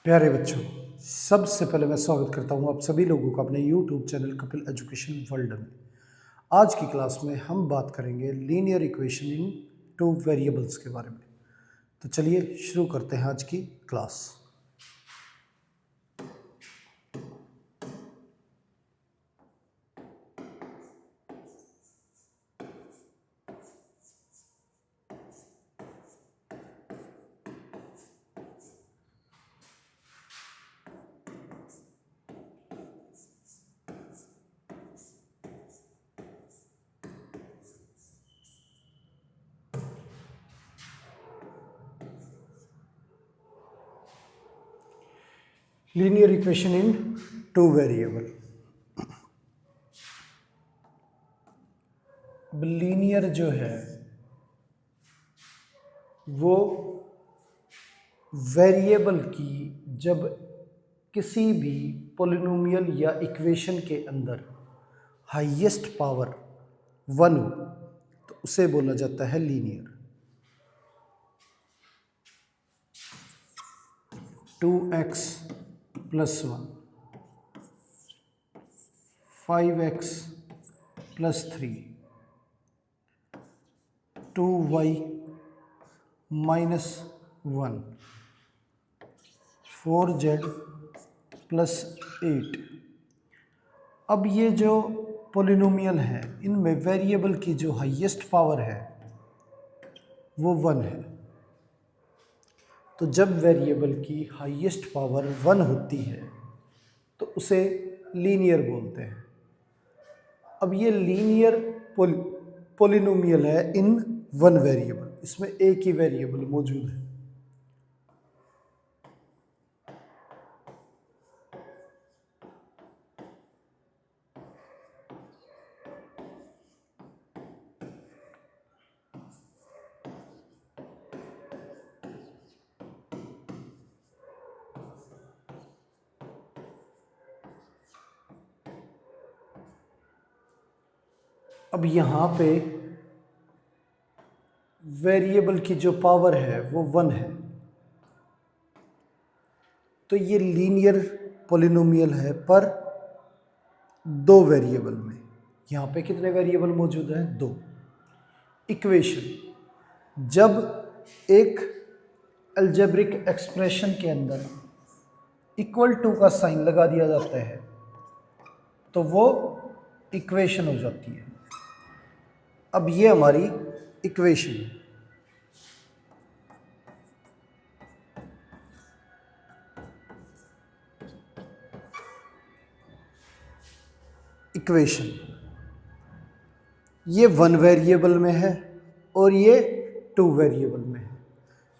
प्यारे बच्चों, सबसे पहले मैं स्वागत करता हूं आप सभी लोगों का अपने YouTube channel Kapil education world में। आज की क्लास में हम बात करेंगे linear equation in two variables के बारे में। तो चलिए शुरू करते हैं आज की class. Linear equation in two variable. Linear जो है वो वेरिएबल की जब किसी भी पॉलिनोमियल या इक्वेशन के अंदर हाईएस्ट पावर 1 हो तो उसे बोला जाता है linear. 2x + 1, 5x + 3, 2y - 1, 4z + 8। अब ये जो पॉलिनोमियल है इनमें वेरिएबल की जो हाईएस्ट पावर है वो 1 है। तो जब वेरिएबल की हाईएस्ट पावर 1 होती है तो उसे लीनियर बोलते हैं। अब ये लीनियर पॉलिनोमियल है इन वन वेरिएबल, इसमें एक ही वेरिएबल मौजूद है। अब यहाँ पे वेरिएबल की जो पावर है वो 1 है, तो ये लीनियर पॉलिनोमियल है पर दो वेरिएबल में। यहाँ पे कितने वेरिएबल मौजूद हैं? 2। इक्वेशन जब एक अलजेब्रिक एक्सप्रेशन के अंदर इक्वल टू का साइन लगा दिया जाता है तो वो इक्वेशन हो जाती है। अब ये हमारी इक्वेशन है। इक्वेशन ये 1 वेरिएबल में है और ये 2 वेरिएबल में है।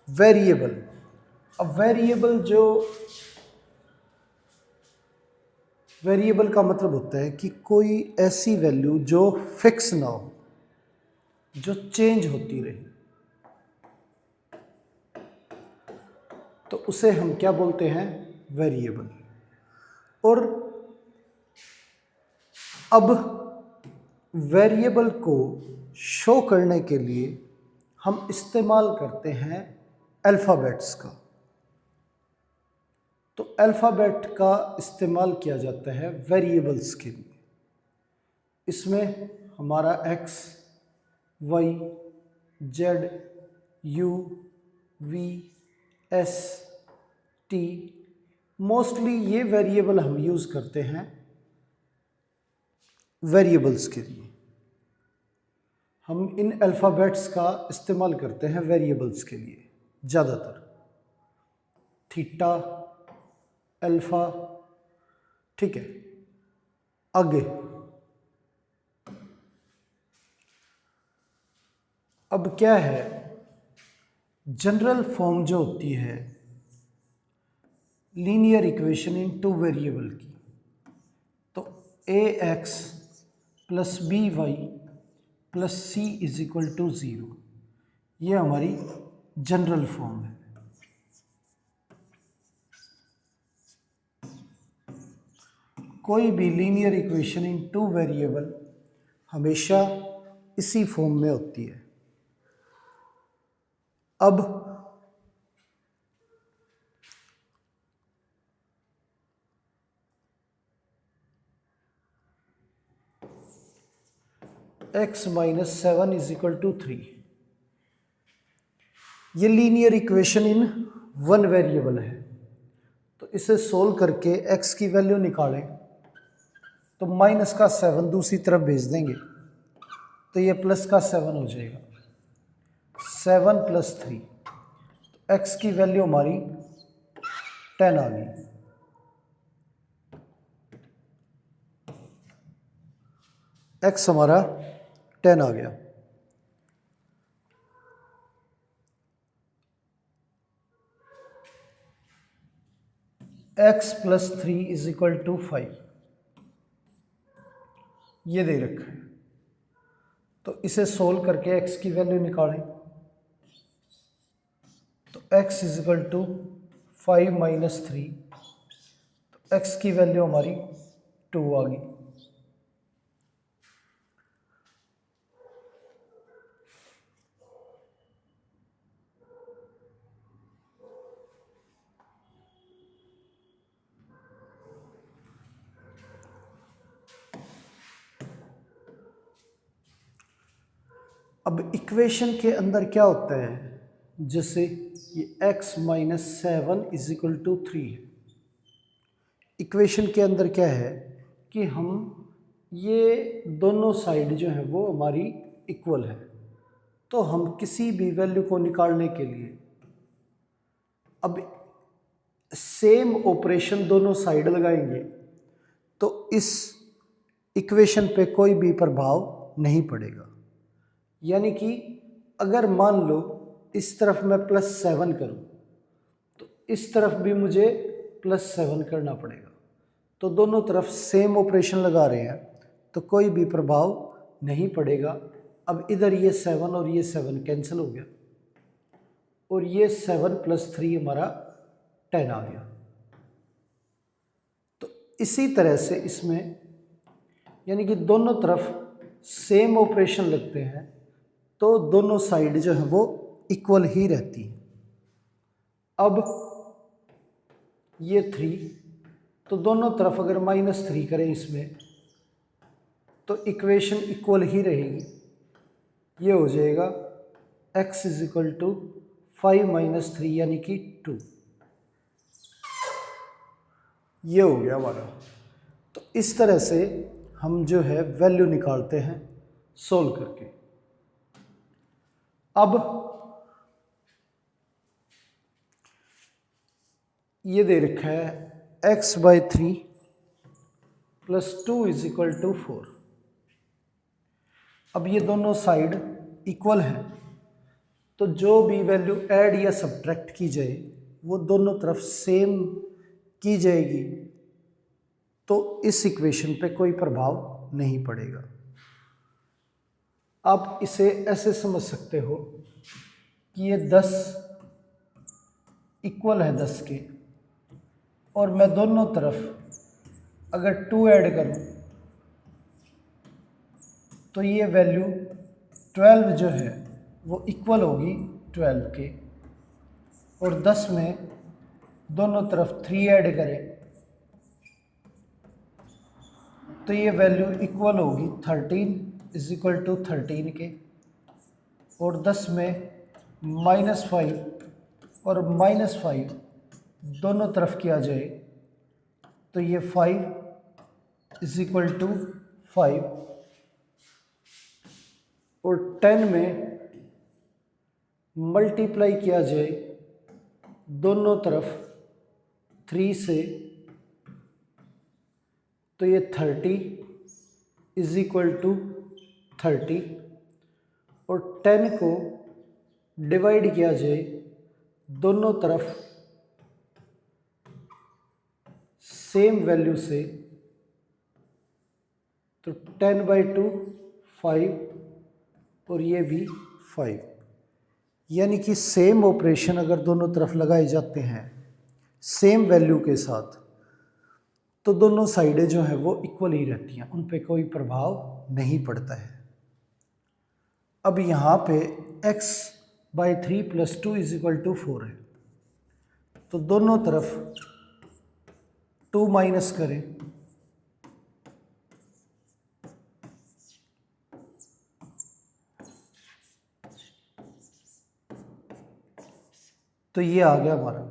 वेरिएबल, अब वेरिएबल का मतलब होता है कि कोई ऐसी वैल्यू जो फिक्स ना हो, जो चेंज होती रहे, तो उसे हम क्या बोलते हैं? वेरिएबल। और अब वेरिएबल को शो करने के लिए हम इस्तेमाल करते हैं अल्फ़ाबेट्स का। तो अल्फ़ाबेट का इस्तेमाल किया जाता है वेरिएबल्स के लिए। इसमें हमारा x, y, z, u, v, s, t, mostly ये वेरिएबल हम यूज़ करते हैं वेरिएबल्स के लिए। हम इन अल्फ़ाबेट्स का इस्तेमाल करते हैं वेरिएबल्स के लिए ज़्यादातर। थीटा, अल्फ़ा, ठीक है। आगे अब क्या है, जनरल फॉर्म जो होती है linear equation in two variable की, तो ax + by + c = 0, ये हमारी जनरल फॉर्म है। कोई भी linear equation in two variable हमेशा इसी फॉर्म में होती है। अब x minus 7 is equal to 3। ये linear equation in one variable है, तो इसे सोल्व करके x की वैल्यू निकालें तो माइनस का 7 दूसरी तरफ भेज देंगे तो ये प्लस का 7 हो जाएगा। 7 प्लस 3, तो x की वैल्यू हमारी 10 आ गई। x हमारा 10 आ गया। x plus 3 is equal to 5, ये दे रखा है, तो इसे सोल्व करके x की वैल्यू निकालें तो x is equal to 5 minus 3, तो x की वैल्यू हमारी 2 आ गई। अब इक्वेशन के अंदर क्या होता है, जैसे ये x minus 7 is equal to 3 है। इक्वेशन के अंदर क्या है कि हम ये दोनों साइड जो है वो हमारी इक्वल है, तो हम किसी भी वैल्यू को निकालने के लिए अब सेम ऑपरेशन दोनों साइड लगाएंगे तो इस इक्वेशन पे कोई भी प्रभाव नहीं पड़ेगा। यानी कि अगर मान लो इस तरफ मैं +7 करूं तो इस तरफ भी मुझे +7 करना पड़ेगा, तो दोनों तरफ सेम ऑपरेशन लगा रहे हैं तो कोई भी प्रभाव नहीं पड़ेगा। अब इधर ये 7 और ये 7 कैंसिल हो गया और ये 7 प्लस 3 हमारा 10 आ गया। तो इसी तरह से इसमें यानी कि दोनों तरफ सेम ऑपरेशन लगते हैं तो दोनों साइड जो है वो इक्वल ही रहती है। अब ये 3, तो दोनों तरफ अगर -3 करें इसमें तो इक्वेशन इक्वल ही रहेगी। ये हो जाएगा x is equal to 5 minus 3 यानी कि 2। ये हो गया हमारा। तो इस तरह से हम जो है वैल्यू निकालते हैं सोल्व करके। अब ये दे रखा है x by 3 plus 2 is equal to 4। अब ये दोनों साइड इक्वल हैं तो जो भी वैल्यू ऐड या सब्ट्रैक्ट की जाए वो दोनों तरफ सेम की जाएगी, तो इस इक्वेशन पे कोई प्रभाव नहीं पड़ेगा। आप इसे ऐसे समझ सकते हो कि ये 10 इक्वल है 10 के, और मैं दोनों तरफ अगर 2 ऐड करूं तो ये वैल्यू 12 जो है वो इक्वल होगी 12 के, और 10 में दोनों तरफ 3 ऐड करें तो ये वैल्यू इक्वल होगी 13 इज इक्वल टू 13 के, और 10 में -5 और -5 दोनों तरफ किया जाए तो ये 5 इज इक्वल टू 5, और 10 में मल्टीप्लाई किया जाए दोनों तरफ 3 से तो ये 30 इज इक्वल टू 30, और 10 को डिवाइड किया जाए दोनों तरफ सेम वैल्यू से तो 10/2 5, और ये भी 5। यानी कि सेम ऑपरेशन अगर दोनों तरफ लगाए जाते हैं सेम वैल्यू के साथ तो दोनों साइडें जो हैं वो इक्वल ही रहती हैं, उन पे कोई प्रभाव नहीं पड़ता है। अब यहाँ पे x/3 + 2 इज इक्वल टू 4 है, तो दोनों तरफ 2 माइनस करें तो ये आ गया हमारा,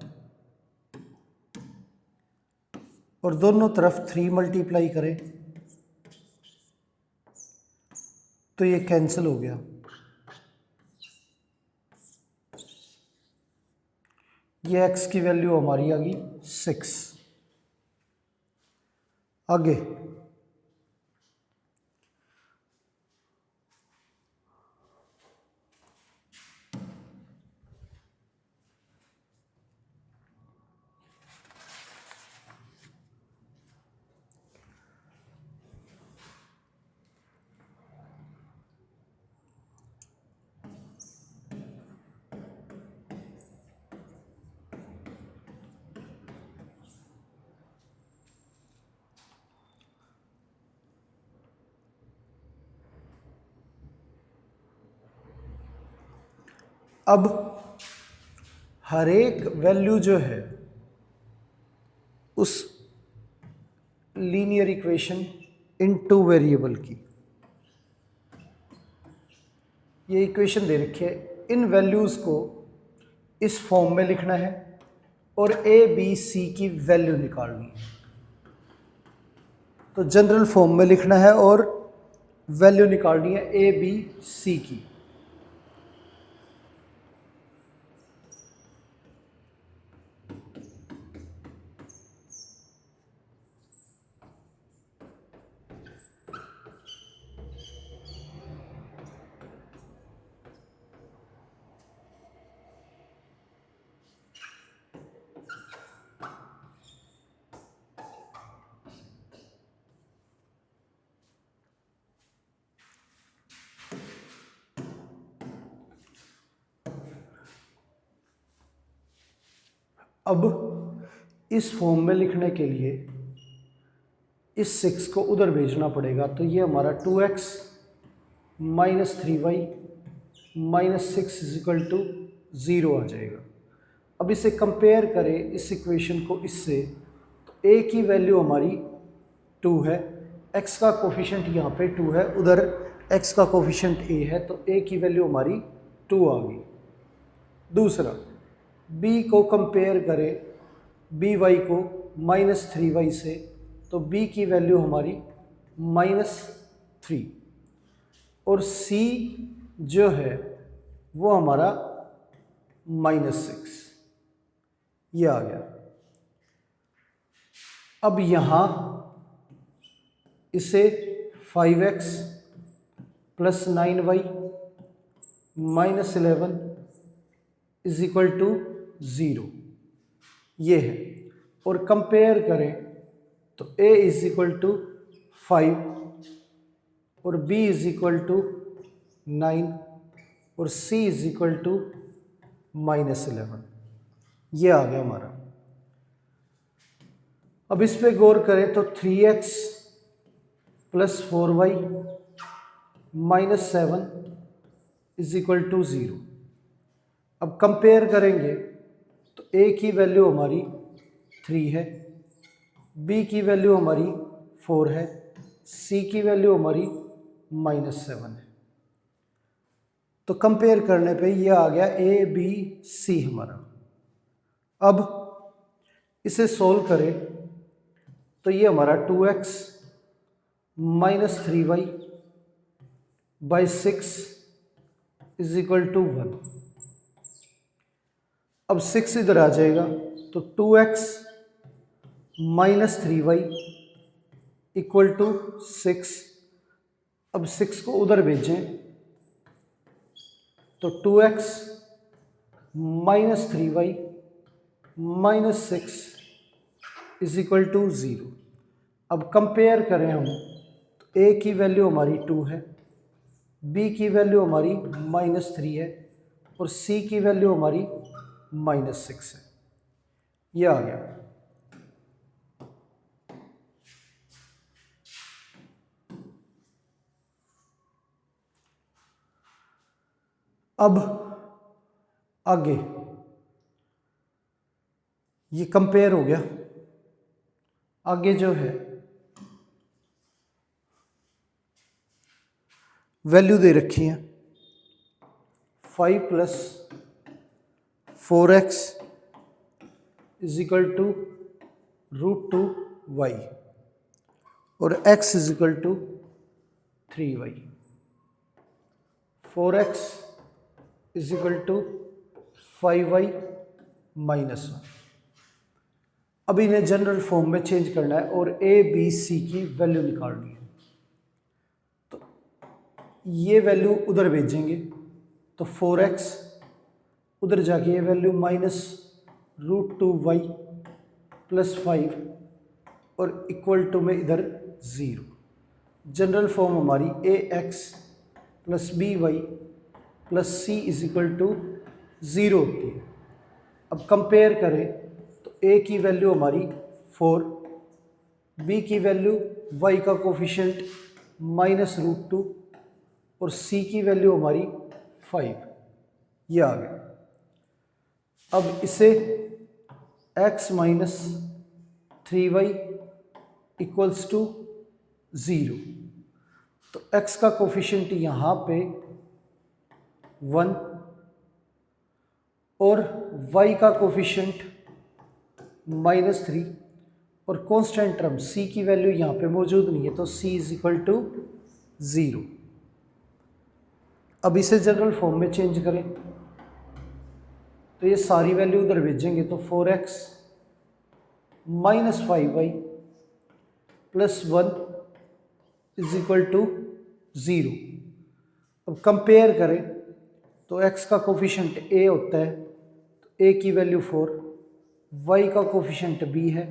और दोनों तरफ 3 मल्टीप्लाई करें तो ये कैंसिल हो गया। ये x की वैल्यू हमारी आ गई 6। आगे अब हर एक वैल्यू जो है उस linear equation in two variable की, ये इक्वेशन दे रखी है, इन वैल्यूज़ को इस फॉर्म में लिखना है और ए बी सी की वैल्यू निकालनी है। तो जनरल फॉर्म में लिखना है और वैल्यू निकालनी है ए बी सी की। अब इस फॉर्म में लिखने के लिए इस 6 को उधर भेजना पड़ेगा, तो ये हमारा 2x minus 3y minus 6 is equal to 0 आ जाएगा। अब इसे कंपेयर करें इस इक्वेशन को इससे, तो a की वैल्यू हमारी 2 है, x का कोफिशिएंट यहाँ पे 2 है, उधर x का कोफिशिएंट a है, तो a की वैल्यू हमारी 2 आ गई। दूसरा b को कंपेयर करें by को माइनस 3y से, तो b की वैल्यू हमारी -3 और c जो है वो हमारा -6, ये आ गया। अब यहाँ इसे 5x plus 9y minus 11 is equal to 0 ये है, और कंपेयर करें तो a इज इक्वल टू 5 और b इज इक्वल टू 9 और c इज इक्वल टू -11, ये आ गया हमारा। अब इस पे गौर करें तो 3x plus 4y minus 7 is equal to 0। अब कंपेयर करेंगे तो a की वैल्यू हमारी 3 है, b की वैल्यू हमारी 4 है, c की वैल्यू हमारी -7 है। तो कंपेयर करने पे ये आ गया a b c हमारा। अब इसे सोल्व करें तो ये हमारा 2x minus 3y by 6 is equal to 1। अब 6 इधर आ जाएगा तो 2x minus 3y equal to 6। अब 6 को उधर भेजें तो 2x minus 3y minus 6 is equal to 0। अब कंपेयर करें हम तो a की वैल्यू हमारी 2 है, b की वैल्यू हमारी -3 है और c की वैल्यू हमारी -6 है, ये आ गया। अब आगे ये कंपेयर हो गया। आगे जो है वैल्यू दे रखी है 5 plus 4x is equal to √2y और x is equal to 3y। 4x is equal to 5y -1। अब इन्हें जनरल फॉर्म में चेंज करना है और a b c की वैल्यू निकालनी है। तो ये वैल्यू उधर भेजेंगे तो 4x उधर जाके ये वैल्यू -√2y +5 और इक्वल टू में इधर 0। जनरल फॉर्म हमारी ax + by + c is equal to 0 होती है। अब कंपेयर करें तो a की वैल्यू हमारी 4, b की वैल्यू y का कोफिशिएंट -√2 और c की वैल्यू हमारी 5। ये आ गया। अब इसे x - 3y = 0। तो x का कोफिशिएंट यहाँ पे 1 और y का कोफिशिएंट -3 और कांस्टेंट टर्म c की वैल्यू यहाँ पे मौजूद नहीं है तो c = 0। अब इसे जनरल फॉर्म में चेंज करें तो ये सारी वैल्यू उधर भेजेंगे तो 4x - 5y + 1 is equal to 0। अब कंपेयर करें तो x का कोफिशिएंट a होता है तो a की वैल्यू 4, y का कोफिशिएंट b है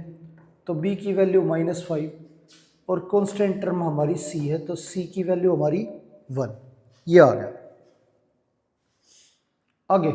तो b की वैल्यू -5 और कांस्टेंट टर्म हमारी c है तो c की वैल्यू हमारी 1। ये आ गया। आगे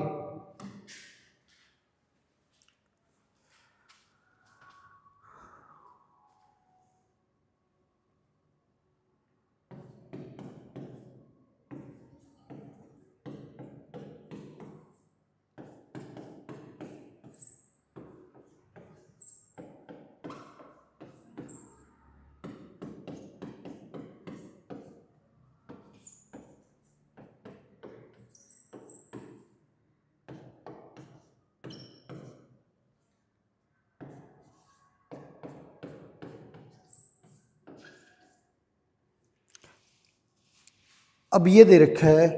अब ये दे रखा है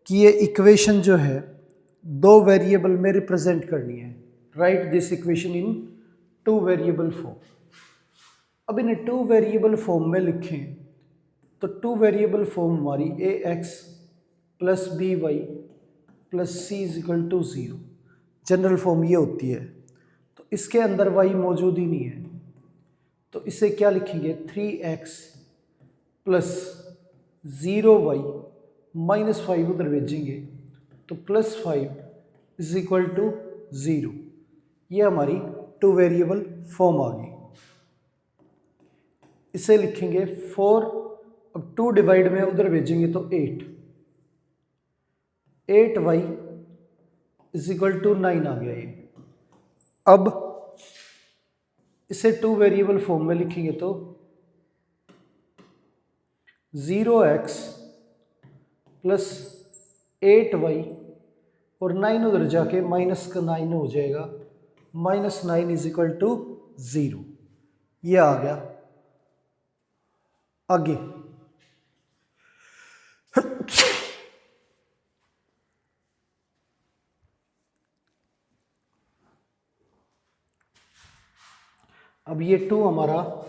कि ये इक्वेशन जो है 2 वेरिएबल में रिप्रेजेंट करनी है। Right this equation in 2 variable form. अब इन्हें 2 वेरिएबल फॉर्म में लिखें तो 2 वेरिएबल फॉर्म हमारी ax + by + c = 0। General form ये होती है। तो इसके अंदर y मौजूद ही नहीं है तो इसे क्या लिखेंगे 3x + 0y -5 उधर भेजेंगे तो +5 इज इक्वल टू 0। ये हमारी 2 वेरिएबल फॉर्म आ गई। इसे लिखेंगे 4, अब 2 डिवाइड में उधर भेजेंगे तो 8, 8y इज इक्वल टू 9 आ गया ये। अब इसे 2 वेरिएबल फॉर्म में लिखेंगे तो 0x + 8y और 9 उधर जाके -9 हो जाएगा, -9 इज इक्वल टू 0। ये आ गया। आगे अब ये 2 हमारा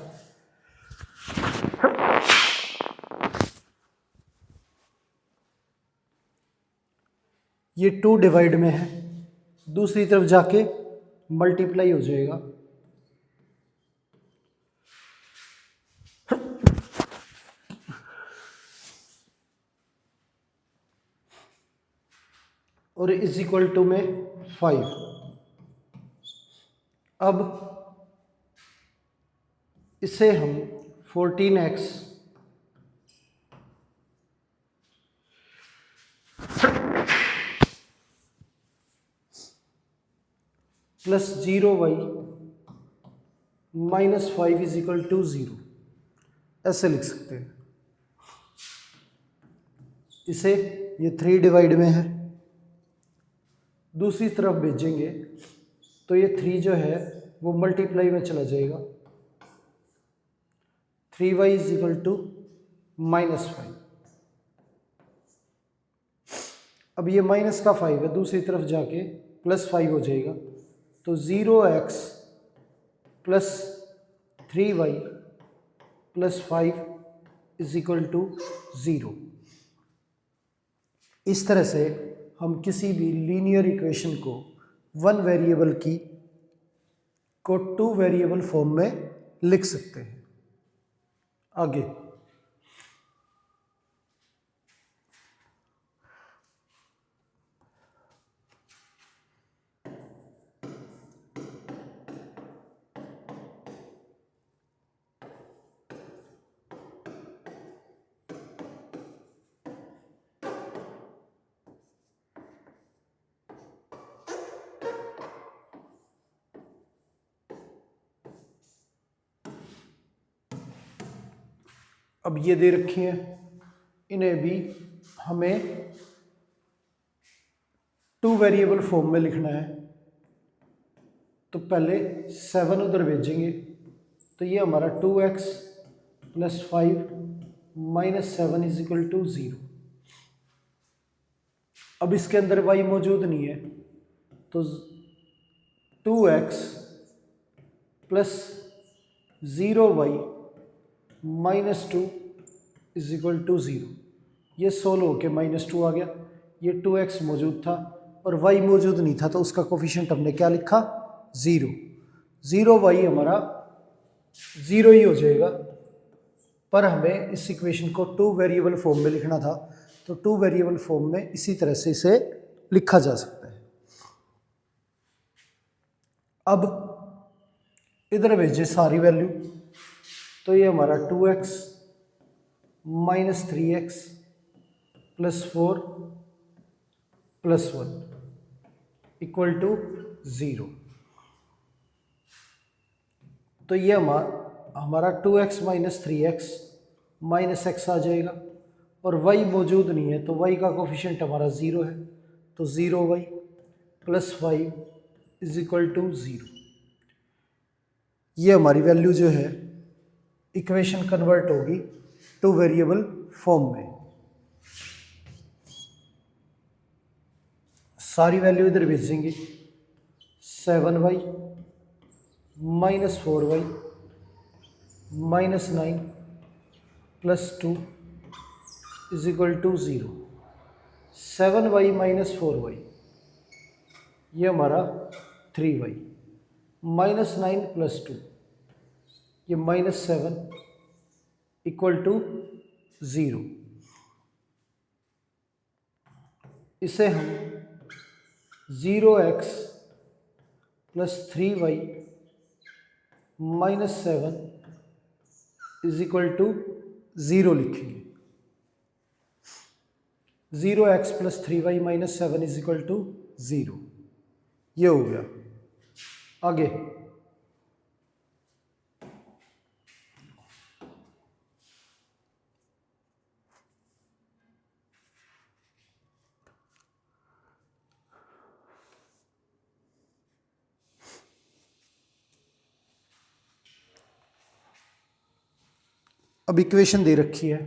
ये 2 डिवाइड में है, दूसरी तरफ जाके मल्टीप्लाई हो जाएगा। और इज इक्वल टू में 5। अब इसे हम 14x + 0y -5 is equal to 0 ऐसे लिख सकते हैं। इसे ये 3 डिवाइड में है, दूसरी तरफ भेजेंगे तो ये 3 जो है वो मल्टीप्लाई में चला जाएगा, 3y इज इक्वल टू -5। अब ये माइनस का 5 है, दूसरी तरफ जाके +5 हो जाएगा, तो 0x plus 3y plus 5 is equal to 0। इस तरह से हम किसी भी लीनियर इक्वेशन को वन वेरिएबल की को 2 वेरिएबल फॉर्म में लिख सकते हैं। आगे अब ये दे रखी है, इन्हें भी हमें 2 वेरिएबल फॉर्म में लिखना है। तो पहले 7 उधर भेजेंगे, तो ये हमारा 2x plus 5 minus 7 is equal to 0। अब इसके अंदर y मौजूद नहीं है, तो 2x plus 0y minus 2 is equal to 0। ये सोल्व होके -2 आ गया। ये 2x मौजूद था और y मौजूद नहीं था, तो उसका कोफिशिएंट हमने क्या लिखा, 0। 0y हमारा 0 ही हो जाएगा, पर हमें इस इक्वेशन को 2 वेरिएबल फॉर्म में लिखना था, तो 2 वेरिएबल फॉर्म में इसी तरह से इसे लिखा जा सकता है। अब इधर भेजे सारी वैल्यू, तो ये हमारा 2x minus 3x plus 4 plus 1 equal to 0। तो ये हमारा 2x minus 3x minus x आ जाएगा, और y मौजूद नहीं है, तो y का कोफिशिएंट हमारा 0 है, तो 0y plus 5 is equal to 0। ये हमारी वैल्यू जो है इक्वेशन कन्वर्ट होगी 2 वेरिएबल फॉर्म में। सारी वैल्यू इधर भेजेंगे, 7y minus 4y minus 9 plus 2 is equal to 0। 7y minus 4y ये हमारा 3y माइनस 9 प्लस 2 ये माइनस 7 इक्वल टू 0। इसे हम 0x plus 3y minus 7 is equal to 0 लिखेंगे। 0x plus 3y minus 7 is equal to 0। ये हो गया। आगे अब इक्वेशन दे रखी है,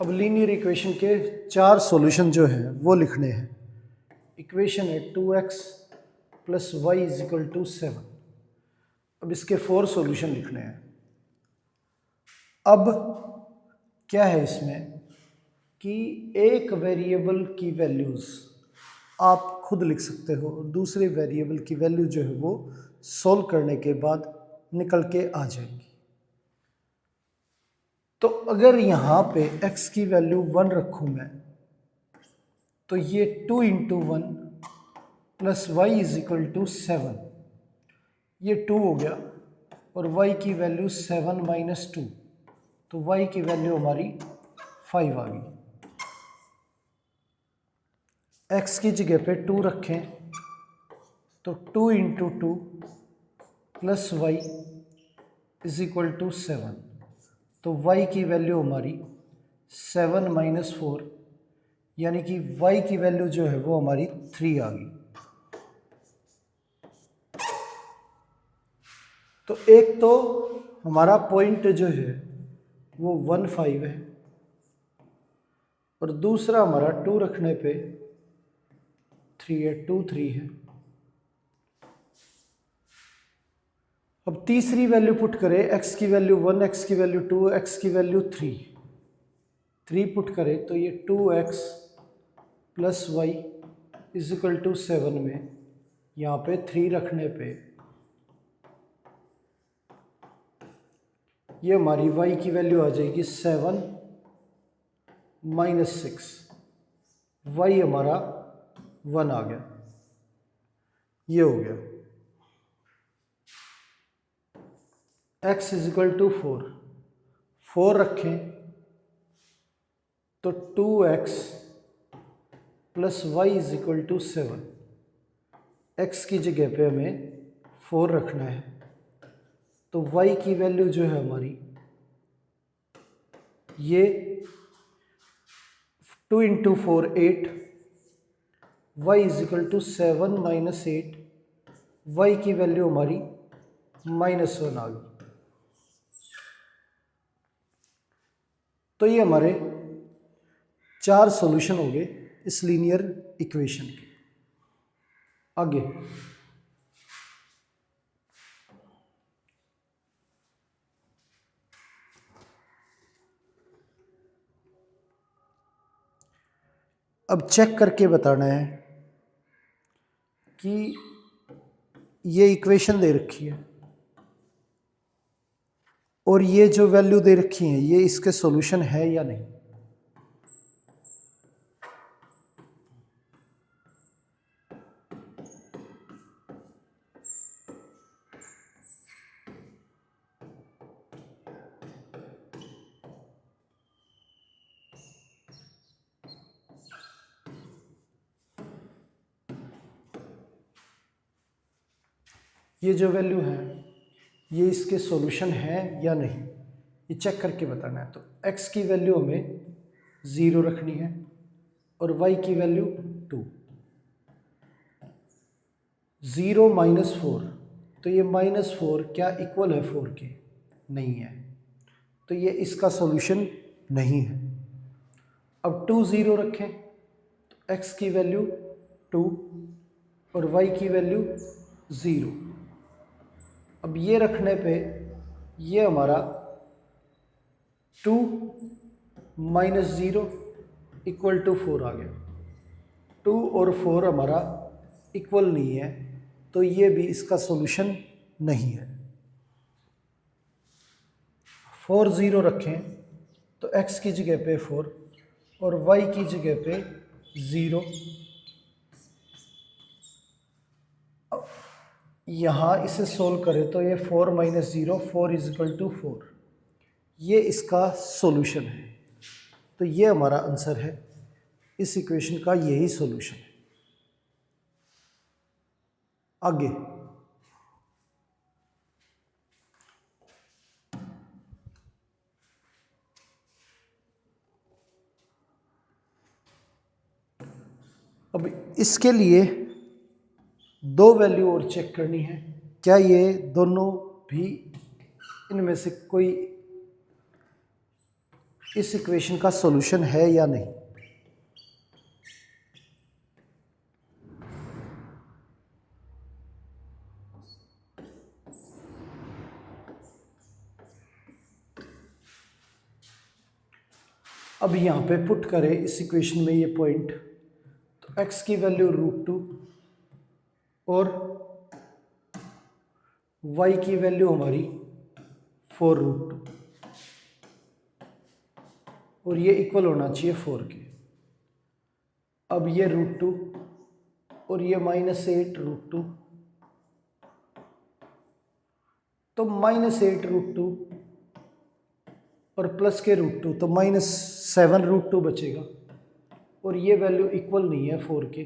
अब लीनियर इक्वेशन के 4 सॉल्यूशन जो हैं वो लिखने हैं। इक्वेशन है 2x plus y is equal to 7। अब इसके 4 सॉल्यूशन लिखने हैं। अब क्या है इसमें कि एक वेरिएबल की वैल्यूज़ आप खुद लिख सकते हो और दूसरे वेरिएबल की वैल्यू जो है वो सॉल्व करने के बाद निकल के आ जाएगी। तो अगर यहाँ पे x की वैल्यू 1 रखूँ मैं, तो ये 2 into 1 plus y is equal to 7, ये 2 हो गया, और y की वैल्यू 7 माइनस 2, तो y की वैल्यू हमारी 5 आ गई। x की जगह पे 2 रखें, तो 2 into 2 plus y is equal to 7, तो y की वैल्यू हमारी 7 माइनस 4, यानी कि y की वैल्यू जो है वो हमारी 3 आ गई। तो एक तो हमारा पॉइंट जो है वो 1 5 है, और दूसरा हमारा 2 रखने पे 3 है, 2 3 है। अब तीसरी वैल्यू पुट करें, x की वैल्यू 1, x की वैल्यू 2, x की वैल्यू 3 पुट करें, तो ये 2x plus y is equal to 7 में यहाँ पे 3 रखने पे ये हमारी y की वैल्यू आ जाएगी 7 माइनस 6, y हमारा 1 आ गया, ये हो गया। x इज इक्वल टू 4 रखें, तो 2x plus y is equal to 7, x की जगह पे हमें 4 रखना है, तो y की वैल्यू जो है हमारी ये 2 into 4 8, y is equal to 7 minus 8, y की वैल्यू हमारी -1 आ गई। तो ये हमारे 4 सॉल्यूशन हो गए इस लीनियर इक्वेशन के। आगे अब चेक करके बताना है कि ये इक्वेशन दे रखी है और ये जो वैल्यू दे रखी है ये इसके सॉल्यूशन है या नहीं। ये जो वैल्यू है ये इसके सॉल्यूशन है या नहीं, ये चेक करके बताना है। तो x की वैल्यू हमें 0 रखनी है और y की वैल्यू 2। 0 माइनस 4, तो ये -4 क्या इक्वल है 4 के? नहीं है, तो ये इसका सॉल्यूशन नहीं है। अब 2 0 रखें, तो x की वैल्यू 2 और y की वैल्यू 0। अब ये रखने पे ये हमारा 2 माइनस 0 इक्वल टू 4 आ गया। 2 और 4 हमारा इक्वल नहीं है, तो ये भी इसका सॉल्यूशन नहीं है। 4 0 रखें, तो x की जगह पे 4 और y की जगह पे 0। यहाँ इसे सोल्व करें तो ये 4 माइनस 0 4 इज इक्वल टू 4, ये इसका सॉल्यूशन है। तो ये हमारा आंसर है, इस इक्वेशन का यही सॉल्यूशन है। आगे अब इसके लिए 2 वैल्यू और चेक करनी है, क्या ये दोनों भी इनमें से कोई इस इक्वेशन का सॉल्यूशन है या नहीं। अब यहाँ पे पुट करें इस इक्वेशन में ये पॉइंट, तो x की वैल्यू √2 और y की वैल्यू हमारी 4√2। और ये इक्वल होना चाहिए 4 के। अब ये √2 और ये -8√2, तो -8√2 और प्लस के √2 तो -7√2 बचेगा, और ये वैल्यू इक्वल नहीं है 4 के,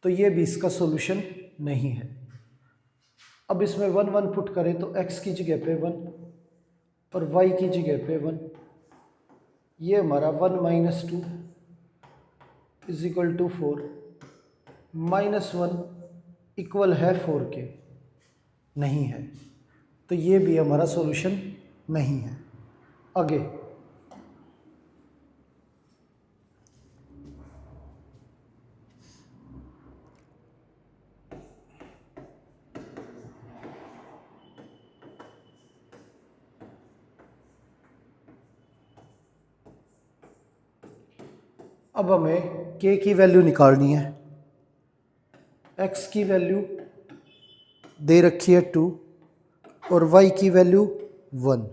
तो ये भी इसका सॉल्यूशन नहीं है। अब इसमें 1 1 पुट करें तो x की जगह पे 1 और y की जगह पे 1, ये हमारा 1 - 2 = 4, -1 इक्वल है 4 के, नहीं है, तो ये भी हमारा सॉल्यूशन नहीं है। आगे अब हमें k की वैल्यू निकालनी है। x की वैल्यू दे रखी है 2 और y की वैल्यू 1।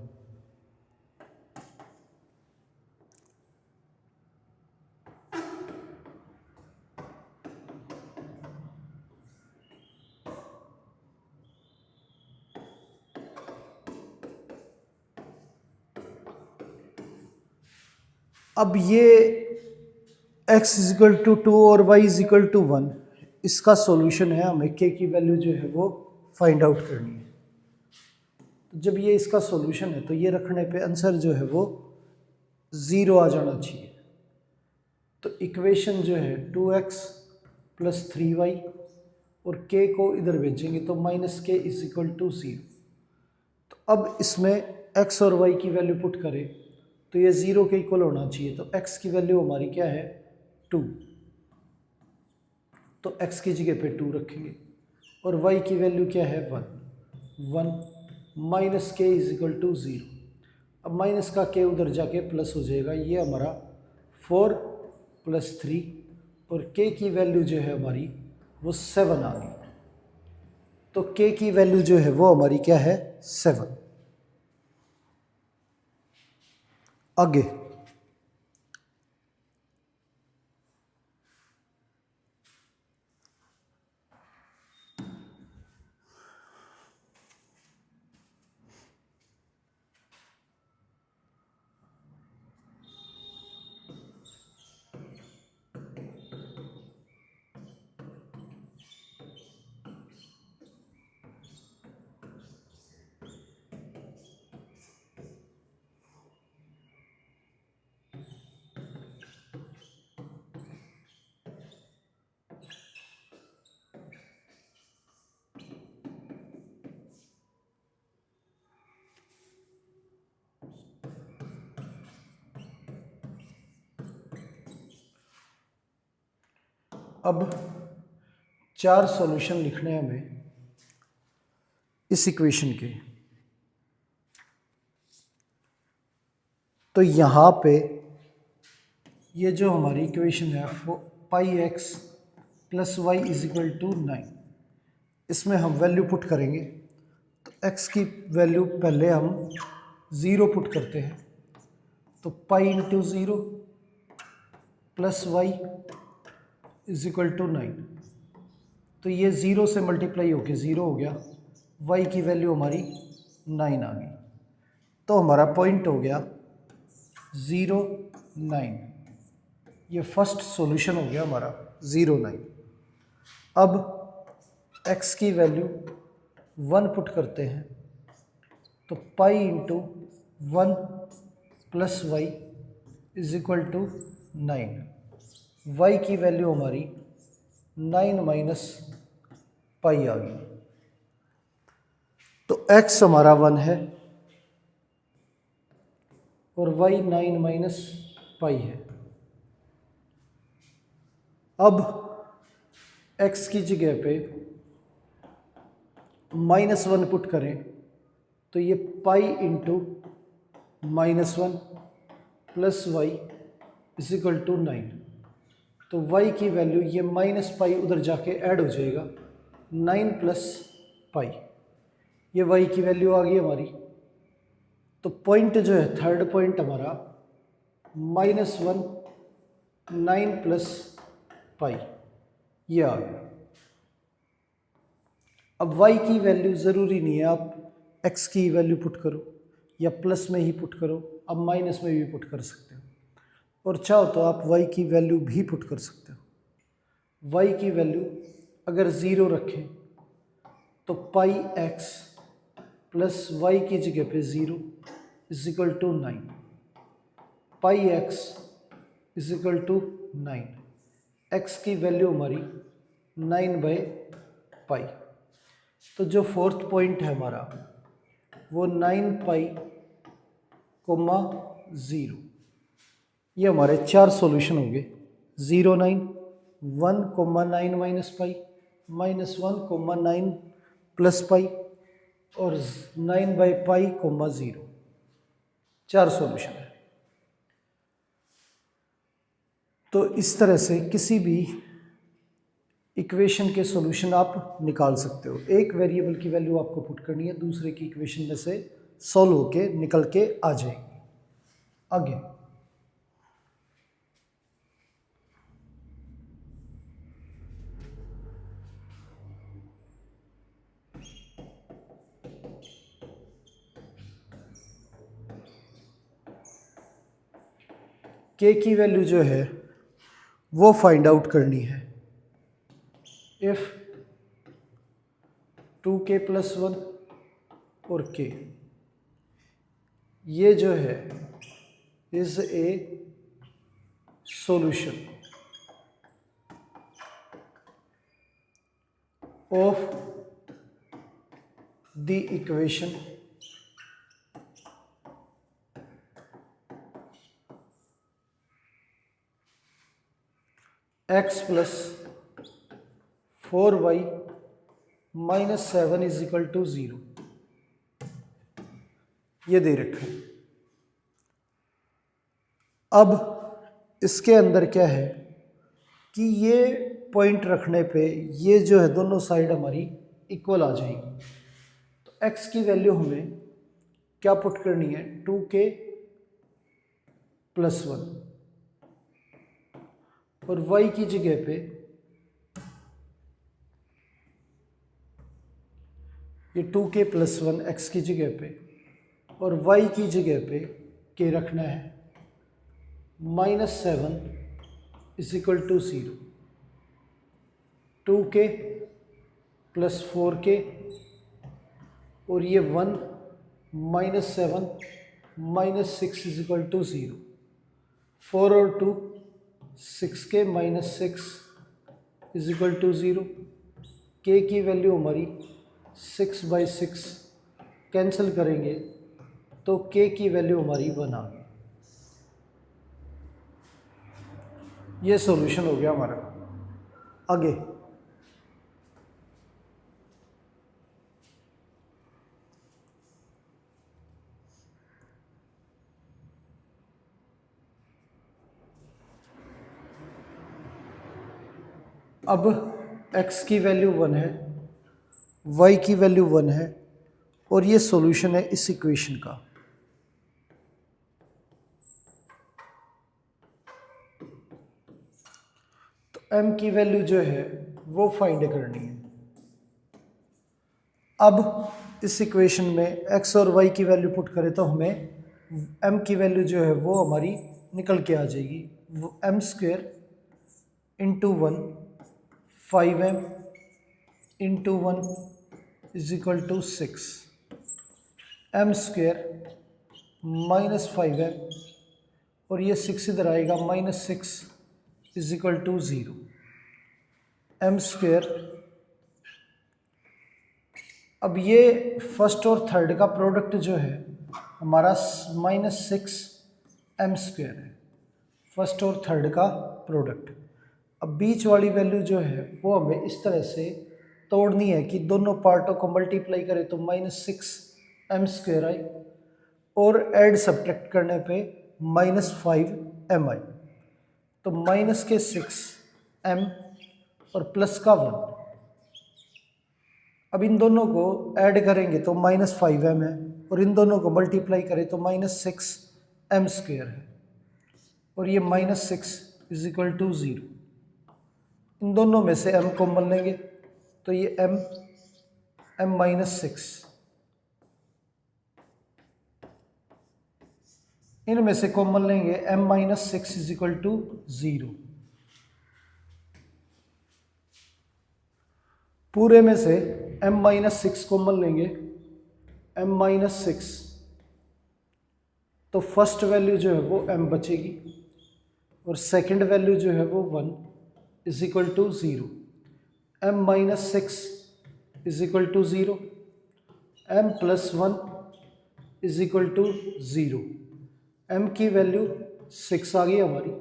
अब ये x = 2 और y = 1, इसका सॉल्यूशन है, हमें k की वैल्यू जो है वो फाइंड आउट करनी है। तो जब ये इसका सॉल्यूशन है तो ये रखने पे आंसर जो है वो 0 आ जाना चाहिए। तो इक्वेशन जो है 2x + 3y और k को इधर भेजेंगे तो -k = 0। तो अब इसमें x और y की वैल्यू पुट करें तो ये 0 के इक्वल होना चाहिए। तो x की वैल्यू हमारी क्या है 2, तो x की जगह पे 2 रखेंगे, और y की वैल्यू क्या है 1 -k = 0। अब माइनस का k उधर जाके प्लस हो जाएगा, ये हमारा 4 + 3 और k की वैल्यू जो है हमारी वो 7 आ गई। तो k की वैल्यू जो है वो हमारी क्या है 7। आगे अब 4 सॉल्यूशन लिखने हैं हमें इस इक्वेशन के। तो यहाँ पे ये जो हमारी इक्वेशन है πx + y = 9, इसमें हम वैल्यू पुट करेंगे। तो x की वैल्यू पहले हम 0 पुट करते हैं, तो π × 0 + y = 9, तो ये 0 से मल्टीप्लाई होके 0 हो गया, y की वैल्यू हमारी 9 आ गई। तो हमारा पॉइंट हो गया 0 9, ये फर्स्ट सॉल्यूशन हो गया हमारा 0 9। अब x की वैल्यू 1 पुट करते हैं, तो π × 1 + y = 9, y की वैल्यू हमारी 9 - π आ गई। तो x हमारा 1 है और y 9 - π है। अब x की जगह पे -1 पुट करें तो ये π × -1 + y = 9, तो y की वैल्यू ये -π उधर जाके ऐड हो जाएगा, 9 + π, ये y की वैल्यू आ गई हमारी। तो पॉइंट जो है थर्ड पॉइंट हमारा -1 9 प्लस पाई, ये आ गया। अब y की वैल्यू ज़रूरी नहीं है आप x की वैल्यू पुट करो या प्लस में ही पुट करो, अब माइनस में भी पुट कर सकते हो, और चाहो तो आप y की वैल्यू भी पुट कर सकते हो। y की वैल्यू अगर 0 रखें तो पाई x प्लस वाई की जगह पे 0 is equal to 9, pi x is equal to 9, x की वैल्यू हमारी 9/पाई। तो जो फोर्थ पॉइंट है हमारा वो 9 पाई, 0, ये हमारे 4 सॉल्यूशन हो गए। 0 9 1 9 माइनस पाई, -1 9 प्लस पाई और 9/पाई 0, 4 सॉल्यूशन है। तो इस तरह से किसी भी इक्वेशन के सॉल्यूशन आप निकाल सकते हो। एक वेरिएबल की वैल्यू आपको पुट करनी है, दूसरे की इक्वेशन में से सॉल्व होके निकल के आ जाएगी। आगे k की वैल्यू जो है वो फाइंड आउट करनी है। इफ 2k + 1 और k, ये जो है is a solution of the equation x plus 4y minus 7 is equal to 0, ये दे रखा है। अब इसके अंदर क्या है कि ये पॉइंट रखने पे ये जो है दोनों साइड हमारी इक्वल आ जाएगी। तो x की वैल्यू हमें क्या पुट करनी है, 2k + 1, और y की जगह पे ये 2k + 1 x की जगह पे और y की जगह पे k रखना है, -7 is equal to 0, 2k + 4k और ये 1 -7 -6 इज इक्वल टू 0, 4 और 2 6k - 6 is equal to 0, k की वैल्यू हमारी 6/6 कैंसिल करेंगे तो k की वैल्यू हमारी 1 आ गई। ये सॉल्यूशन हो गया हमारा। आगे अब x की वैल्यू 1 है, y की वैल्यू 1 है और ये सॉल्यूशन है इस इक्वेशन का। तो m की वैल्यू जो है वो फाइंड करनी है। अब इस इक्वेशन में x और y की वैल्यू पुट करें तो हमें m की वैल्यू जो है वो हमारी निकल के आ जाएगी, वो m² × 1 5m × 1 is equal to 6, m² -5m और ये 6 इधर आएगा, -6 इज इक्वल टू 0, m²। अब ये फर्स्ट और थर्ड का प्रोडक्ट जो है हमारा -6m² है, फर्स्ट और थर्ड का प्रोडक्ट। अब बीच वाली वैल्यू जो है वो हमें इस तरह से तोड़नी है कि दोनों पार्टों को मल्टीप्लाई करें तो -6m² आए और ऐड सब्ट्रैक्ट करने पे -5m आए। तो माइनस के 6m और प्लस का 1, अब इन दोनों को ऐड करेंगे तो -5m है और इन दोनों को मल्टीप्लाई करें तो -6m² है। और ये -6 इज इक्वल टू 0। इन दोनों में से m कॉमन लेंगे तो ये m -6, इनमें से कॉमन लेंगे m -6 इज इक्वल टू 0। पूरे में से m -6 कॉमन लेंगे, m -6, तो फर्स्ट वैल्यू जो है वो m बचेगी और सेकंड वैल्यू जो है वो 1 is equal to 0। m -6 is equal to 0, m + 1 is equal to 0। m की वैल्यू 6 आ गई हमारी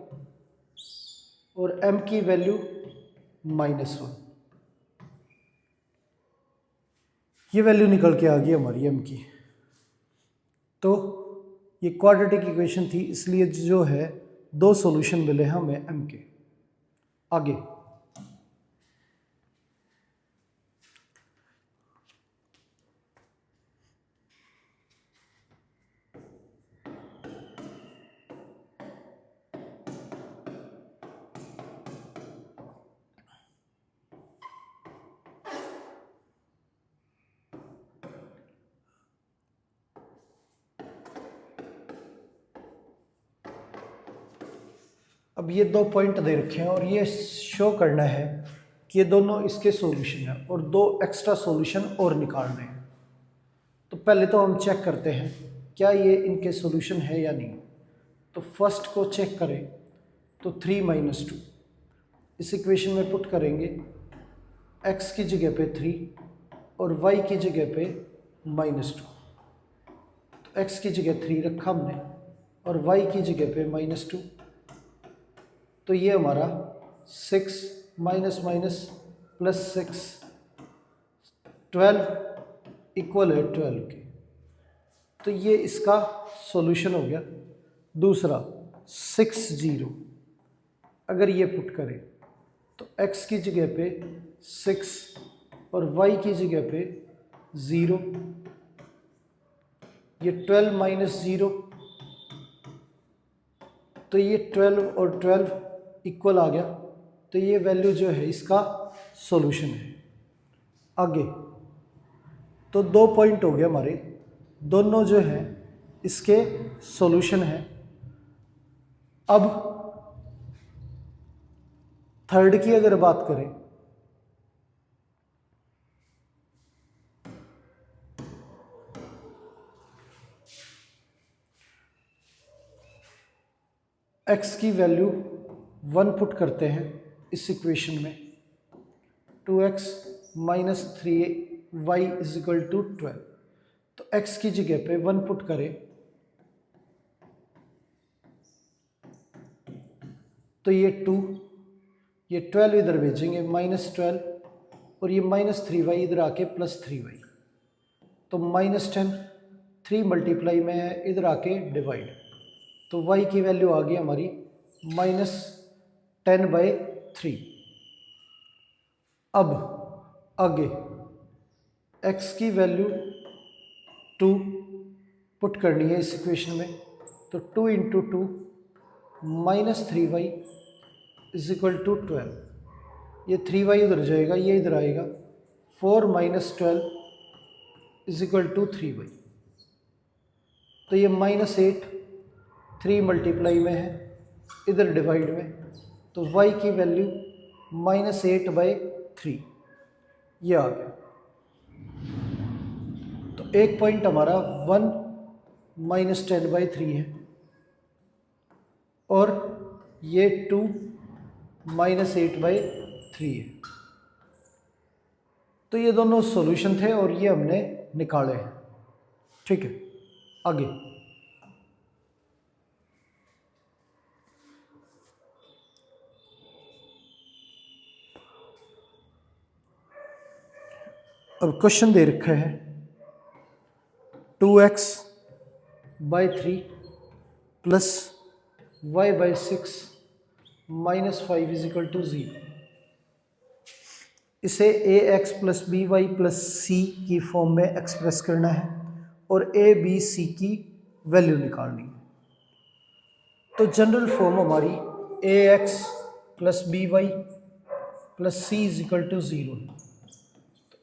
और m की वैल्यू -1। ये वैल्यू निकल के आ गई हमारी m की। तो ये क्वाड्रेटिक इक्वेशन थी, इसलिए जो है 2 सॉल्यूशन मिले हमें m के। आगे अब ये 2 पॉइंट दे रखे हैं और ये शो करना है कि ये दोनों इसके सॉल्यूशन हैं और 2 एक्स्ट्रा सॉल्यूशन और निकालने हैं। तो पहले तो हम चेक करते हैं क्या ये इनके सॉल्यूशन है या नहीं। तो फर्स्ट को चेक करें तो 3 - 2 इस इक्वेशन में पुट करेंगे, x की जगह पे 3 और y की जगह पे -2। तो x की जगह 3 रखा हमने और y की जगह पे -2, तो ये हमारा 6 - -+6 12 इक्वल है 12 के। तो ये इसका सॉल्यूशन हो गया। दूसरा 6 0, अगर ये पुट करें तो x की जगह पे 6 और y की जगह पे 0, ये 12 - 0, तो ये 12 और 12 इक्वल आ गया। तो ये वैल्यू जो है इसका सॉल्यूशन है। आगे तो 2 पॉइंट हो गए हमारे, दोनों जो हैं इसके सॉल्यूशन है। अब थर्ड की अगर बात करें x की वैल्यू 1 पुट करते हैं इस इक्वेशन में, 2x - 3y is equal to 12। तो x की जगह पे 1 पुट करें तो ये 2, ये 12 इधर भेजेंगे -12 और ये -3y इधर आके +3y, तो -10, 3 मल्टीप्लाई में है इधर आके डिवाइड, तो y की वैल्यू आ गई हमारी -10/3। अब आगे x की वैल्यू 2 पुट करनी है इस इक्वेशन में, तो 2 × 2 -3y इज इक्वल टू 12, ये 3y उधर जाएगा, ये इधर आएगा, 4 - 12 इज इक्वल टू 3y, तो ये -8, 3 मल्टीप्लाई में है इधर डिवाइड में, तो y की वैल्यू -8/3 ये आ गया। तो एक पॉइंट हमारा 1 - 10/3 है और ये 2 - 8/3 है। तो ये दोनों सॉल्यूशन थे और ये हमने निकाले हैं। ठीक है, आगे अब क्वेश्चन दे रखा है 2x/3 + y/6 - 5 is equal to 0। इसे ax + by + c की फॉर्म में एक्सप्रेस करना है और a b c की वैल्यू निकालनी है। तो जनरल फॉर्म हमारी A X plus B Y plus C is equal to 0।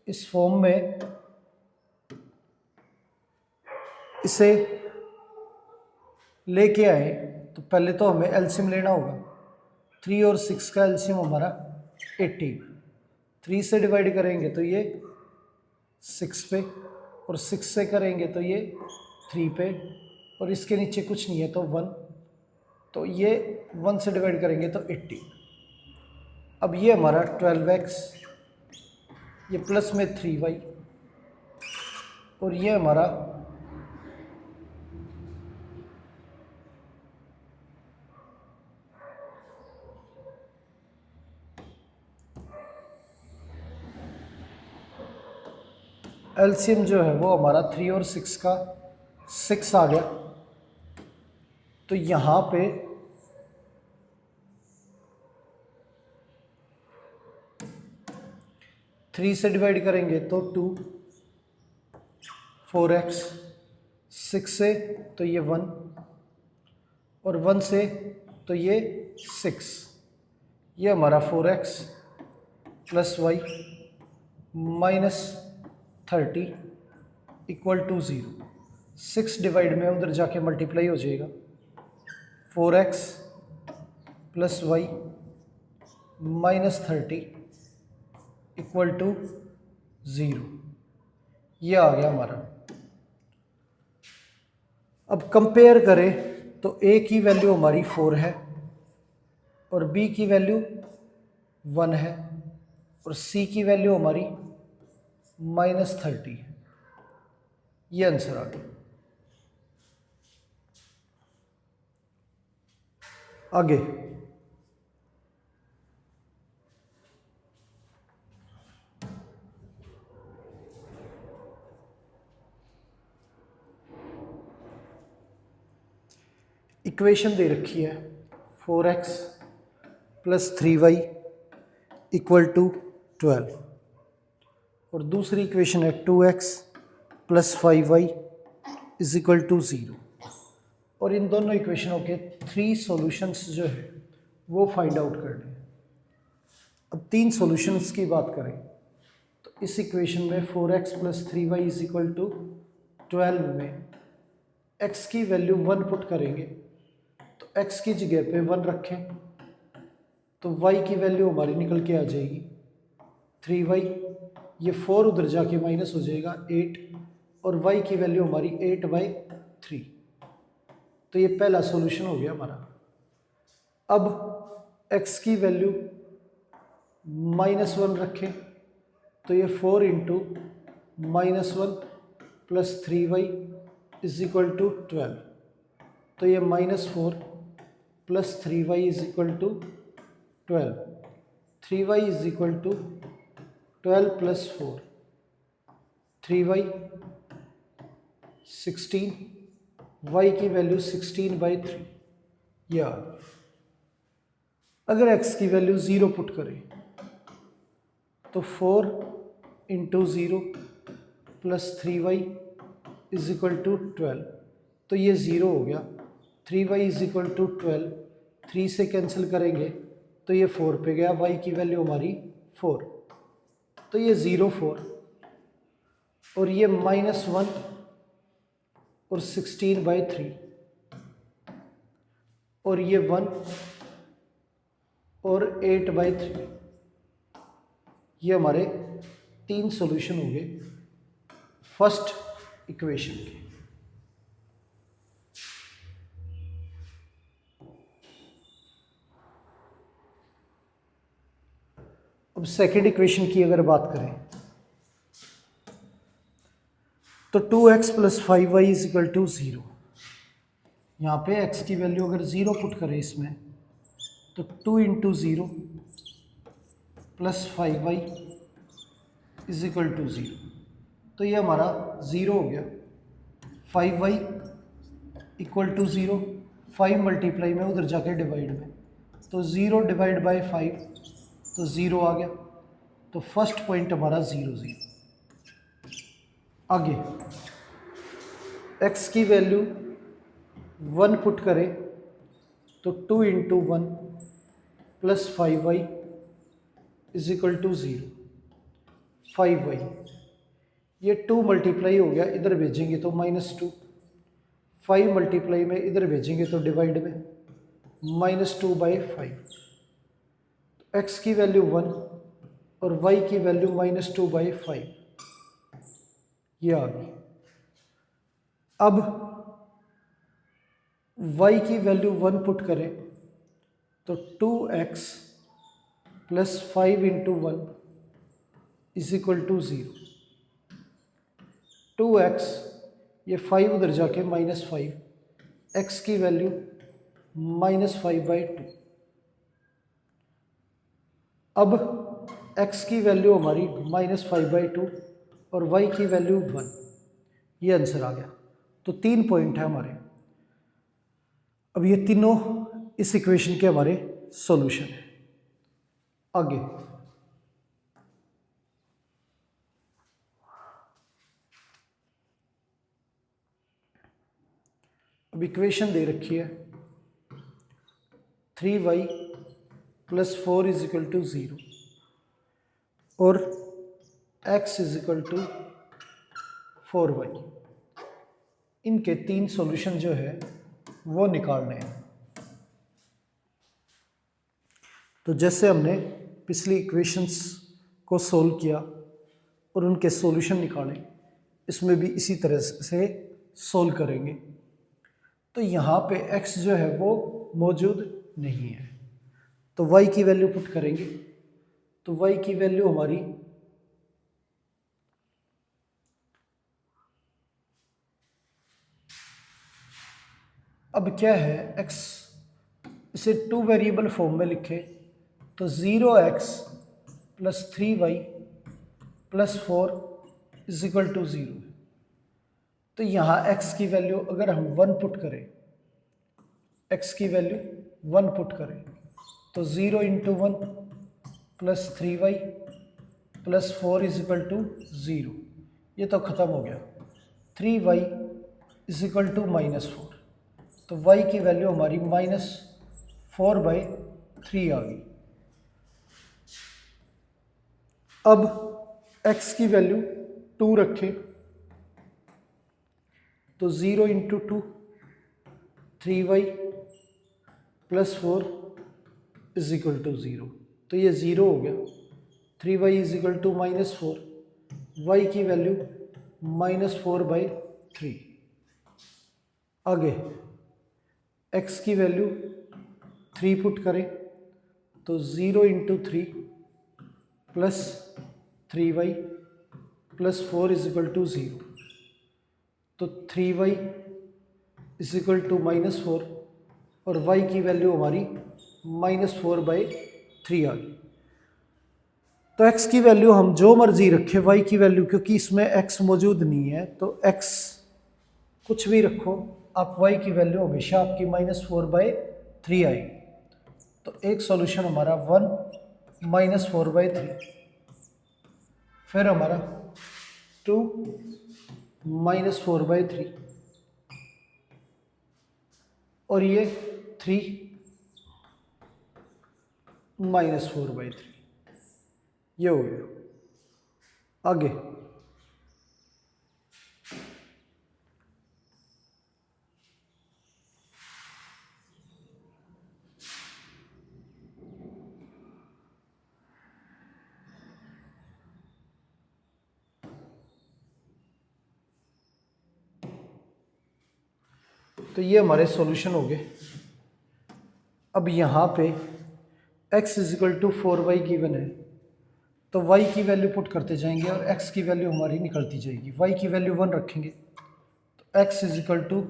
इस फॉर्म में इसे लेके आए तो पहले तो हमें एलसीएम लेना होगा। 3 और 6 का एलसीएम हमारा 18। 3 से डिवाइड करेंगे तो ये 6 पे, और 6 से करेंगे तो ये 3 पे, और इसके नीचे कुछ नहीं है तो 1, तो ये 1 से डिवाइड करेंगे तो 18। अब ये हमारा 12x, ये प्लस में 3y, और ये हमारा एलसीएम जो है वो हमारा 3 और 6 का 6 आ गया। तो यहाँ पे थ्री से डिवाइड करेंगे तो 2, 4x, 6 से तो ये 1, और 1 से तो ये 6, ये हमारा 4x plus y minus 30 equal to 0। 6 divide में उधर जाके मल्टीप्लाई हो जाएगा। 4x plus y minus 30 equal to 0, ये आ गया हमारा। अब कंपेयर करें तो a की वैल्यू हमारी 4 है, और b की वैल्यू 1 है, और c की वैल्यू हमारी माइनस 30 है। ये आंसर आ गया। आगे इक्वेशन दे रखी है 4x plus 3y equal to 12, और दूसरी इक्वेशन है 2x plus 5y is equal to 0, और इन दोनों इक्वेशनों के 3 सॉल्यूशंस जो है वो फाइंड आउट करने हैं। अब 3 सॉल्यूशंस की बात करें तो इस इक्वेशन में 4x plus 3y is equal to 12 में x की वैल्यू 1 पुट करेंगे, तो x की जगह पे 1 रखें तो y की वैल्यू हमारी निकल के आ जाएगी 3y, ये 4 उधर जाके माइनस हो जाएगा 8, और y की वैल्यू हमारी 8/3। तो ये पहला सॉल्यूशन हो गया हमारा। अब x की वैल्यू -1 रखें तो ये 4 into -1 plus 3y is equal to 12, तो ये -4 plus 3y is equal to 12, 3y is equal to 12 plus 4, 3y 16, y की वैल्यू 16/3, या अगर x की वैल्यू 0 पुट करें तो 4 into 0 plus 3y is equal to 12, तो ये 0 हो गया। 3y इज इक्वल टू 12, 3 से कैंसिल करेंगे तो ये 4 पे गया, y की वैल्यू हमारी 4, तो ये 0 4, और ये -1 और 16/3, और ये 1 और 8/3। ये हमारे 3 सॉल्यूशन हो गए फर्स्ट इक्वेशन के। अब सेकेंड इक्वेशन की अगर बात करें तो 2x plus 5y is equal to 0। यहाँ पे x की वैल्यू अगर 0 पुट करें इसमें तो 2 into 0 plus 5y is equal to 0, तो ये हमारा 0 हो गया। 5y इक्वल टू 0, 5 मल्टीप्लाई में उधर जाके डिवाइड में, तो 0 डिवाइड बाय 5 तो 0 आ गया। तो फर्स्ट पॉइंट हमारा 0 0। आगे x की वैल्यू 1 पुट करें तो 2 into 1 plus 5y is equal to 0। 5y, ये 2 मल्टीप्लाई हो गया, इधर भेजेंगे तो -2। 5 मल्टीप्लाई में इधर भेजेंगे तो डिवाइड में -2/5। x की वैल्यू 1 और y की वैल्यू -2/5, ये आ गई। अब y की वैल्यू 1 पुट करें तो 2x plus 5 into 1 is equal to 0। 2x, ये 5 उधर जाके -5, x की वैल्यू -5/2। अब x की वैल्यू हमारी -5/2 और y की वैल्यू 1, ये आंसर आ गया। तो 3 पॉइंट है हमारे। अब ये तीनों इस इक्वेशन के हमारे सॉल्यूशन है। आगे अब इक्वेशन दे रखी है 3y plus 4 is equal to 0 और x is equal to 4y। इनके 3 सॉल्यूशन जो है वो निकालने हैं। तो जैसे हमने पिछली इक्वेशंस को सोल्व किया और उनके सॉल्यूशन निकाले, इसमें भी इसी तरह से सोल्व करेंगे। तो यहाँ पे x जो है वो मौजूद नहीं है, तो y की वैल्यू पुट करेंगे तो y की वैल्यू हमारी अब क्या है, x इसे 2 वेरिएबल फॉर्म में लिखे तो 0x plus 3y plus 4 is equal to 0। तो यहाँ x की वैल्यू अगर हम 1 पुट करें, x की वैल्यू 1 पुट करें तो 0 into 1 plus 3y plus 4 is equal to 0। ये तो ख़त्म हो गया। 3y इज इक्वल टू -4, तो y की वैल्यू हमारी -4/3 आ गई। अब x की वैल्यू 2 रखें तो 0 into 2 3y plus 4 is equal to 0। तो ये 0 हो गया। 3y is equal to -4, y की वैल्यू -4/3। आगे x की वैल्यू 3 पुट करें तो 0 into 3 plus 3y plus 4 is equal to 0। तो 3y इज इक्वल टू -4 और y की वैल्यू हमारी -4/3 आ गई। तो x की वैल्यू हम जो मर्जी रखें, y की वैल्यू, क्योंकि इसमें x मौजूद नहीं है तो x कुछ भी रखो, आप y की वैल्यू हमेशा आपकी -4/3 आएगी। तो एक सॉल्यूशन हमारा 1 -4/3, फिर हमारा 2 -4/3 और ये 3 -4/3, ये हो गया। आगे तो ये हमारे सॉल्यूशन हो गए। अब यहाँ पे x is equal to 4y given है तो y की वैल्यू पुट करते जाएंगे और x की वैल्यू हमारी निकलती जाएगी। y की वैल्यू 1 रखेंगे तो x is equal to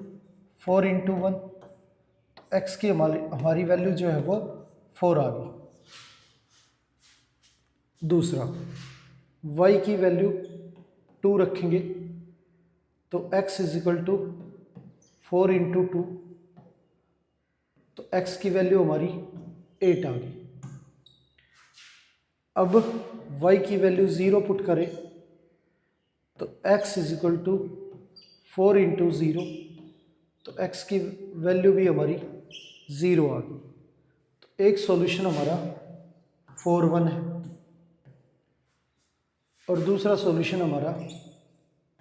4 into 1, x की हमारी वैल्यू जो है वो 4 आ गई। दूसरा y की वैल्यू 2 रखेंगे तो x is equal to 4 into 2, तो x की वैल्यू हमारी 8 आ गई। अब y की वैल्यू 0 पुट करें तो x is equal to 4 into 0, तो x की वैल्यू भी हमारी 0 आ गई। तो एक सॉल्यूशन हमारा 4 1 है और दूसरा सॉल्यूशन हमारा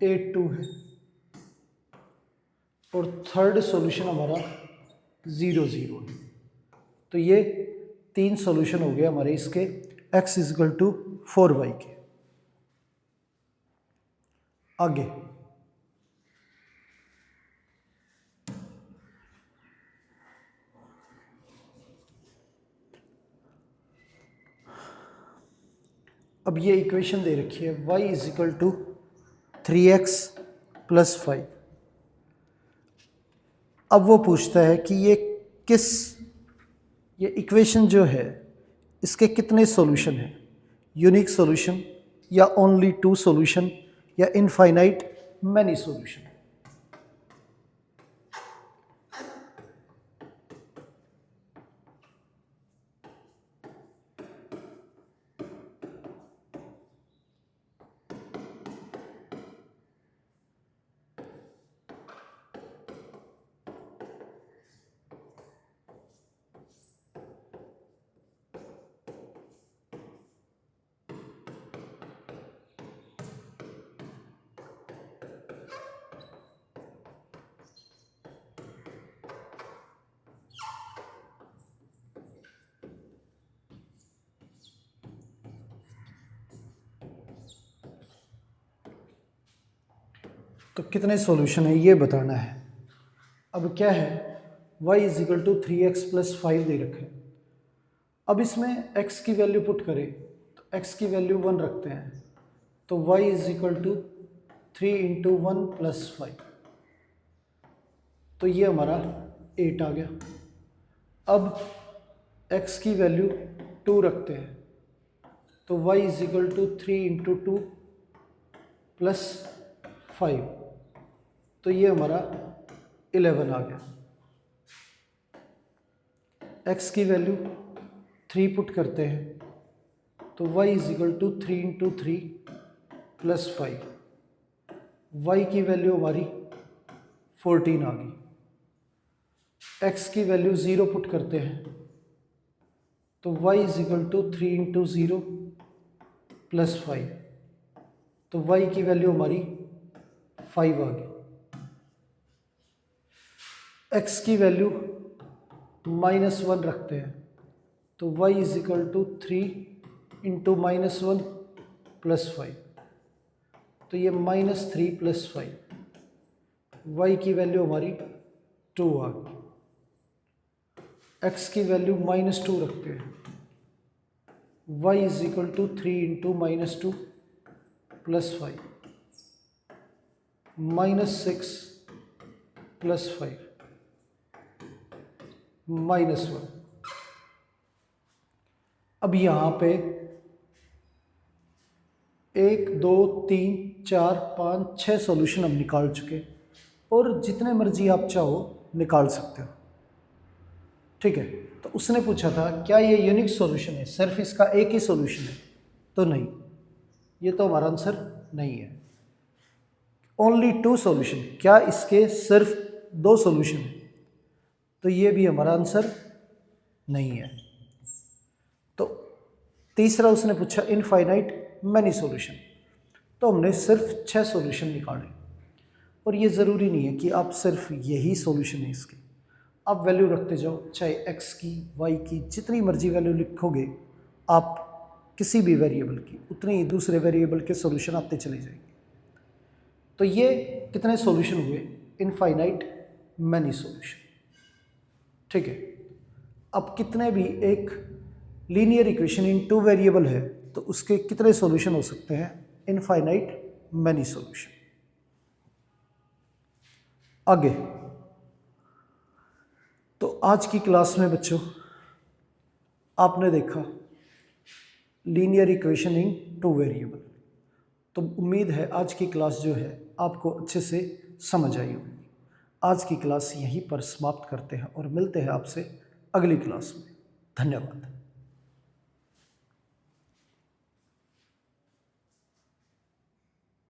8 2 है और थर्ड सॉल्यूशन हमारा 0 0 है। तो ये 3 सॉल्यूशन हो गए हमारे इसके x इजकल टू 4y के। आगे अब ये इक्वेशन दे रखी है y is equal to 3x plus 5। अब वो पूछता है कि ये इक्वेशन जो है इसके कितने सॉल्यूशन हैं, यूनिक सॉल्यूशन या ओनली 2 सॉल्यूशन या इनफाइनाइट मैनी सॉल्यूशन। तो कितने सॉल्यूशन है ये बताना है। अब क्या है, y is equal to 3x plus 5 दे रखे हैं। अब इसमें x की वैल्यू पुट करें तो x की वैल्यू 1 रखते हैं, तो y is equal to 3 into 1 plus 5, तो ये हमारा 8 आ गया। अब x की वैल्यू 2 रखते हैं, तो y is equal to 3 into 2 plus 5, तो ये हमारा 11 आ गया। x की वैल्यू 3 पुट करते हैं, तो y is equal to 3 into 3 plus 5, y की वैल्यू हमारी 14 आ गई। x की वैल्यू 0 पुट करते हैं, तो y is equal to 3 into 0 plus 5, तो y की वैल्यू हमारी 5 आ गई। x की वैल्यू -1 रखते हैं, तो y is equal to 3 into -1 plus 5, तो ये -3 प्लस 5, y की वैल्यू हमारी 2 आ गई। x की वैल्यू -2 रखते हैं, y is equal to 3 into -2 plus 5, -6 plus 5 -1। अब यहाँ पे 1 2 3 4 5 6 सॉल्यूशन हम निकाल चुके और जितने मर्जी आप चाहो निकाल सकते हो, ठीक है। तो उसने पूछा था क्या ये यूनिक सॉल्यूशन है, सिर्फ इसका एक ही सॉल्यूशन है, तो नहीं, ये तो हमारा आंसर नहीं है। ओनली 2 सॉल्यूशन, क्या इसके सिर्फ 2 सॉल्यूशन है, तो ये भी हमारा आंसर नहीं है। तो तीसरा उसने पूछा इनफाइनाइट मैनी सॉल्यूशन, तो हमने सिर्फ 6 सॉल्यूशन निकाले। और ये ज़रूरी नहीं है कि आप सिर्फ यही सॉल्यूशन है इसके, आप वैल्यू रखते जाओ, चाहे x की y की जितनी मर्जी वैल्यू लिखोगे आप किसी भी वेरिएबल की, उतने ही दूसरे वेरिएबल के सॉल्यूशन आते चले जाएंगे। तो ये कितने सॉल्यूशन हुए, इनफाइनाइट मैनी सॉल्यूशन, ठीक है। अब कितने भी एक लीनियर इक्वेशन इन 2 वेरिएबल है तो उसके कितने सॉल्यूशन हो सकते हैं, इनफाइनाइट मैनी सॉल्यूशन। आगे तो आज की क्लास में बच्चों आपने देखा लीनियर इक्वेशन इन 2 वेरिएबल, तो उम्मीद है आज की क्लास जो है आपको अच्छे से समझ आई होगी। आज की क्लास यहीं पर समाप्त करते हैं और मिलते हैं आपसे अगली क्लास में। धन्यवाद।